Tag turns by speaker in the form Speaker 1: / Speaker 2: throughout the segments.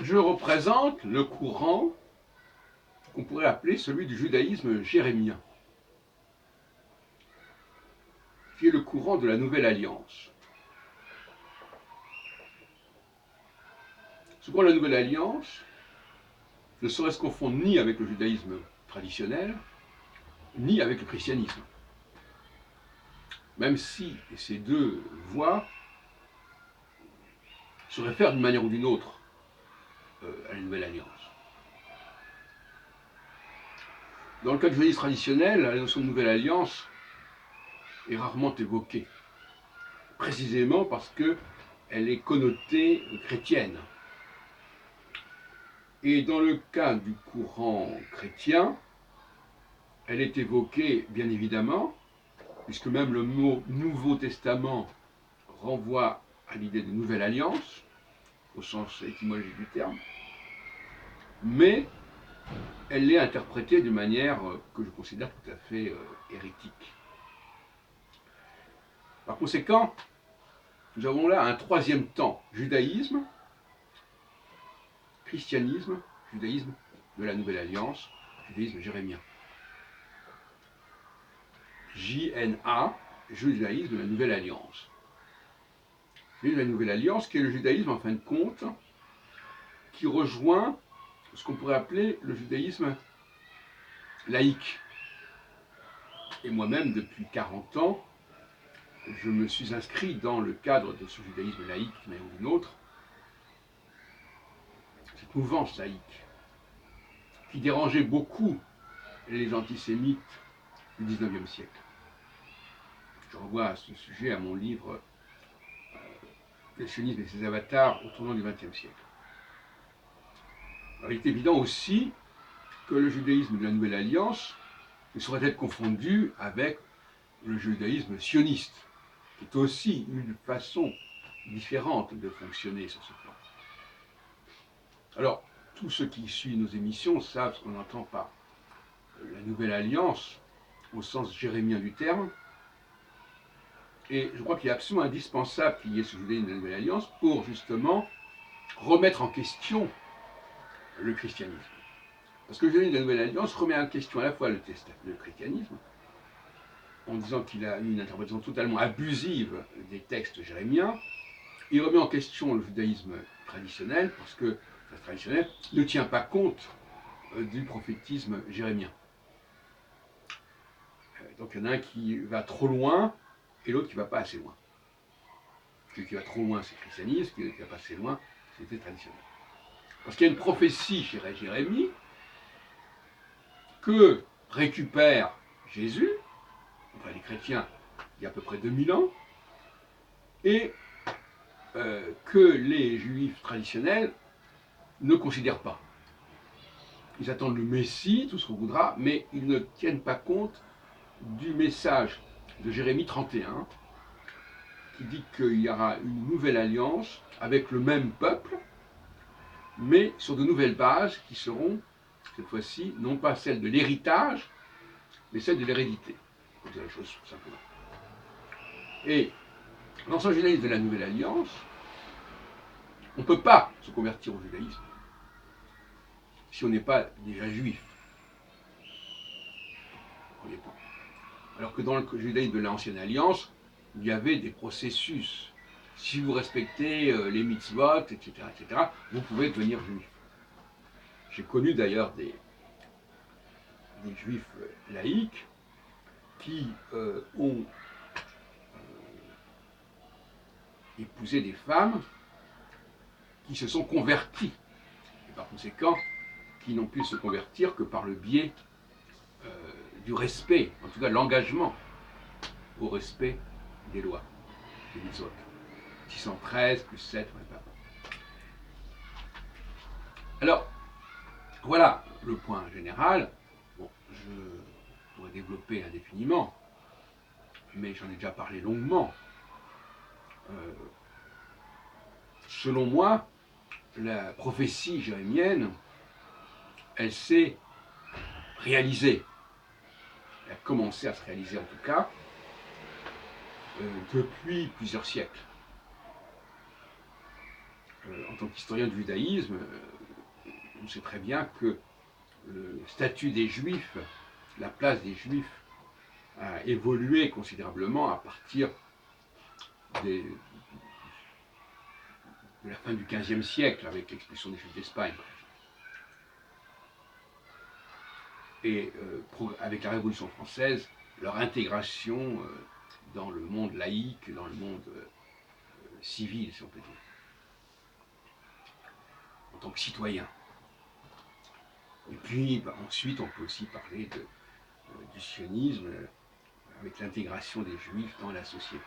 Speaker 1: Je représente le courant qu'on pourrait appeler celui du judaïsme jérémien, qui est le courant de la Nouvelle Alliance. Ce courant de la Nouvelle Alliance ne saurait se confondre ni avec le judaïsme traditionnel, ni avec le christianisme. Même si ces deux voies se réfèrent d'une manière ou d'une autre à la Nouvelle Alliance. Dans le cas du judaïsme traditionnel, la notion de Nouvelle Alliance est rarement évoquée, précisément parce qu'elle est connotée chrétienne. Et dans le cas du courant chrétien, elle est évoquée bien évidemment, puisque même le mot Nouveau Testament renvoie à l'idée de Nouvelle Alliance, au sens étymologique du terme, mais elle est interprétée d'une manière que je considère tout à fait hérétique. Par conséquent, nous avons là un troisième temps, judaïsme, christianisme, judaïsme de la Nouvelle Alliance, judaïsme jérémien. JNA, judaïsme de la Nouvelle Alliance. Le judaïsme de la Nouvelle Alliance, qui est le judaïsme, en fin de compte, qui rejoint ce qu'on pourrait appeler le judaïsme laïque. Et moi-même, depuis 40 ans, je me suis inscrit dans le cadre de ce judaïsme laïque, d'une manière ou d'une autre, cette mouvance laïque, qui dérangeait beaucoup les antisémites du XIXe siècle. Je renvoie à ce sujet à mon livre Le sionisme et ses avatars au tournant du XXe siècle. Alors, il est évident aussi que le judaïsme de la Nouvelle Alliance ne saurait être confondu avec le judaïsme sioniste, qui est aussi une façon différente de fonctionner sur ce plan. Alors, tous ceux qui suivent nos émissions savent ce qu'on entend par la Nouvelle Alliance, au sens jérémien du terme, et je crois qu'il est absolument indispensable qu'il y ait ce judaïsme de la Nouvelle Alliance pour justement remettre en question le christianisme. Parce que le judaïsme de la Nouvelle Alliance remet en question à la fois le christianisme, en disant qu'il a une interprétation totalement abusive des textes jérémiens. Il remet en question le judaïsme traditionnel, parce que le traditionnel ne tient pas compte du prophétisme jérémien. Donc il y en a un qui va trop loin, et l'autre qui ne va pas assez loin. Celui qui va trop loin, c'est le christianisme, celui qui ne va pas assez loin, c'est le traditionnel. Parce qu'il y a une prophétie chez Jérémie que récupère Jésus, enfin les chrétiens, il y a à peu près 2000 ans, et que les juifs traditionnels ne considèrent pas. Ils attendent le Messie, tout ce qu'on voudra, mais ils ne tiennent pas compte du message de Jérémie 31, qui dit qu'il y aura une nouvelle alliance avec le même peuple, mais sur de nouvelles bases qui seront, cette fois-ci, non pas celles de l'héritage, mais celles de l'hérédité. Comme c'est la chose, tout simplement. Et dans ce judaïsme de la Nouvelle Alliance, on ne peut pas se convertir au judaïsme si on n'est pas déjà juif. Premier point. Alors que dans le judaïsme de l'Ancienne Alliance, il y avait des processus. Si vous respectez les mitzvot, etc., vous pouvez devenir juif. J'ai connu d'ailleurs des juifs laïcs qui ont épousé des femmes qui se sont converties. Et par conséquent, qui n'ont pu se convertir que par le biais du respect, en tout cas l'engagement au respect des lois, des mitzvot. 613 plus 7, pas. Alors, voilà le point général. Bon, je pourrais développer indéfiniment, mais j'en ai déjà parlé longuement. Selon moi, la prophétie jérémienne, elle s'est réalisée. Elle a commencé à se réaliser en tout cas depuis plusieurs siècles. en tant qu'historien du judaïsme, on sait très bien que le statut des Juifs, la place des Juifs a évolué considérablement à partir de la fin du XVe siècle, avec l'expulsion des Juifs d'Espagne. Et avec la Révolution française, leur intégration dans le monde laïque, dans le monde civil, si on peut dire, en tant que citoyen. Et puis ensuite, on peut aussi parler du sionisme, avec l'intégration des Juifs dans la société,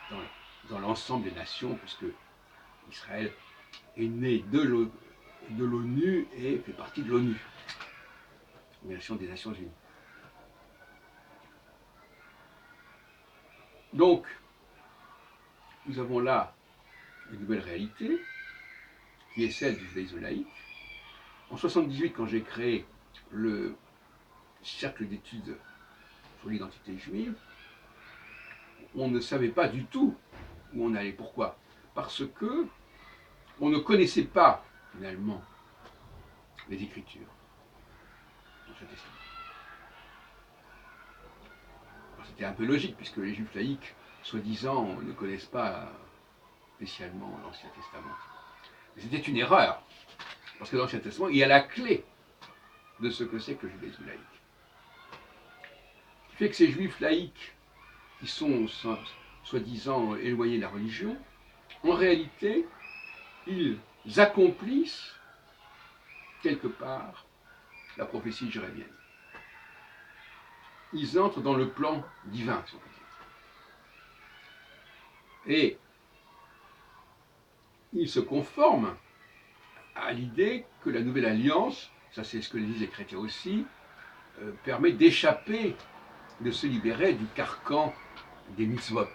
Speaker 1: dans l'ensemble des nations, puisque Israël est né de l'ONU et fait partie de l'ONU, l'Organisation des Nations Unies. Donc, nous avons là une nouvelle réalité, qui est celle du judaïsme laïque. En 1978, quand j'ai créé le cercle d'études sur l'identité juive, on ne savait pas du tout où on allait. Pourquoi? Parce que on ne connaissait pas, finalement, les Écritures, l'Ancien Testament. C'était un peu logique, puisque les Juifs laïcs, soi-disant, ne connaissent pas spécialement l'Ancien Testament. Mais c'était une erreur, parce que dans l'Ancien Testament, il y a la clé de ce que c'est que le judaïsme laïque. Ce qui fait que ces Juifs laïcs, qui sont soi-disant éloignés de la religion, en réalité, ils accomplissent quelque part la prophétie jérémienne. Ils entrent dans le plan divin, si on peut dire. Et ils se conforment à l'idée que la nouvelle alliance, ça c'est ce que disent les chrétiens aussi, permet d'échapper, de se libérer du carcan des mitzvot.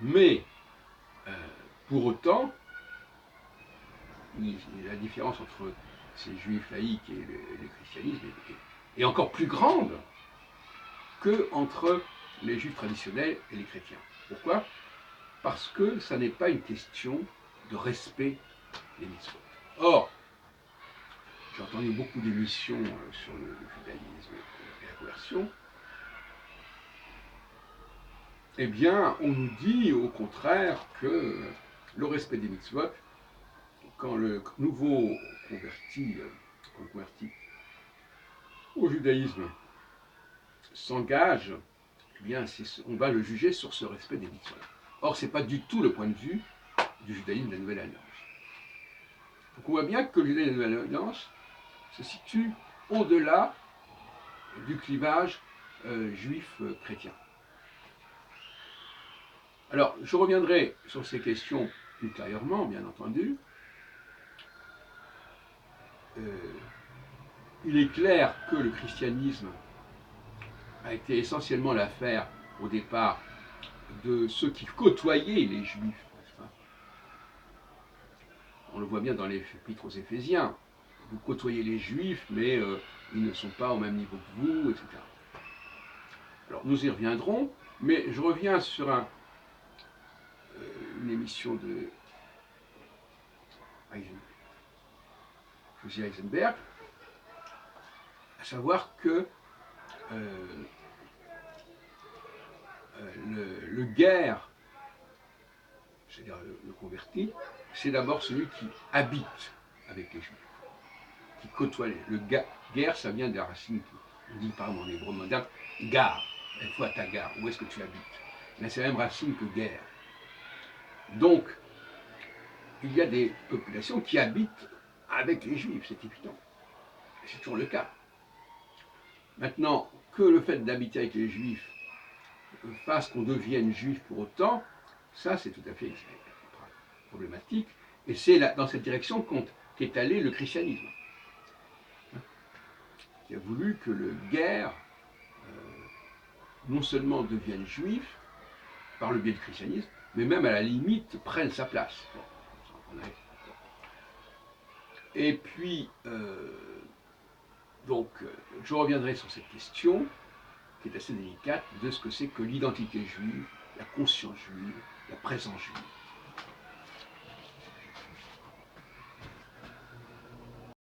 Speaker 1: Mais, pour autant, la différence entre ces juifs laïcs et le christianisme est encore plus grande qu'entre les juifs traditionnels et les chrétiens. Pourquoi? Parce que ça n'est pas une question de respect des mitzvot. Or, j'ai entendu beaucoup d'émissions sur le judaïsme et la conversion. Eh bien, on nous dit au contraire que le respect des mitzvot, quand le nouveau converti au judaïsme s'engage, eh bien, on va le juger sur ce respect des mitzvot. Or, ce n'est pas du tout le point de vue du judaïsme de la Nouvelle Alliance. Donc, on voit bien que le judaïsme de la Nouvelle Alliance se situe au-delà du clivage juif-chrétien. Alors, je reviendrai sur ces questions ultérieurement, bien entendu. Il est clair que le christianisme a été essentiellement l'affaire, au départ, de ceux qui côtoyaient les Juifs. On le voit bien dans les épîtres aux Éphésiens. Vous côtoyez les Juifs, mais ils ne sont pas au même niveau que vous, etc. Alors, nous y reviendrons, mais je reviens sur une émission de José Heisenberg, à savoir que le guerre, c'est-à-dire le converti, c'est d'abord celui qui habite avec les Juifs, qui côtoie le guerre, ça vient de la racine, on dit par exemple en hébreu moderne, gare, il faut à ta gare, où est-ce que tu habites? Mais c'est la même racine que guerre. Donc, il y a des populations qui habitent avec les Juifs, c'est évident. C'est toujours le cas. Maintenant, que le fait d'habiter avec les Juifs fasse qu'on devienne juif pour autant, ça c'est tout à fait problématique. Et c'est dans cette direction qu'est allé le christianisme, qui a voulu que le guerre non seulement devienne juif par le biais du christianisme, mais même à la limite prenne sa place. Et puis, donc, je reviendrai sur cette question, qui est assez délicate, de ce que c'est que l'identité juive, la conscience juive, la présence juive.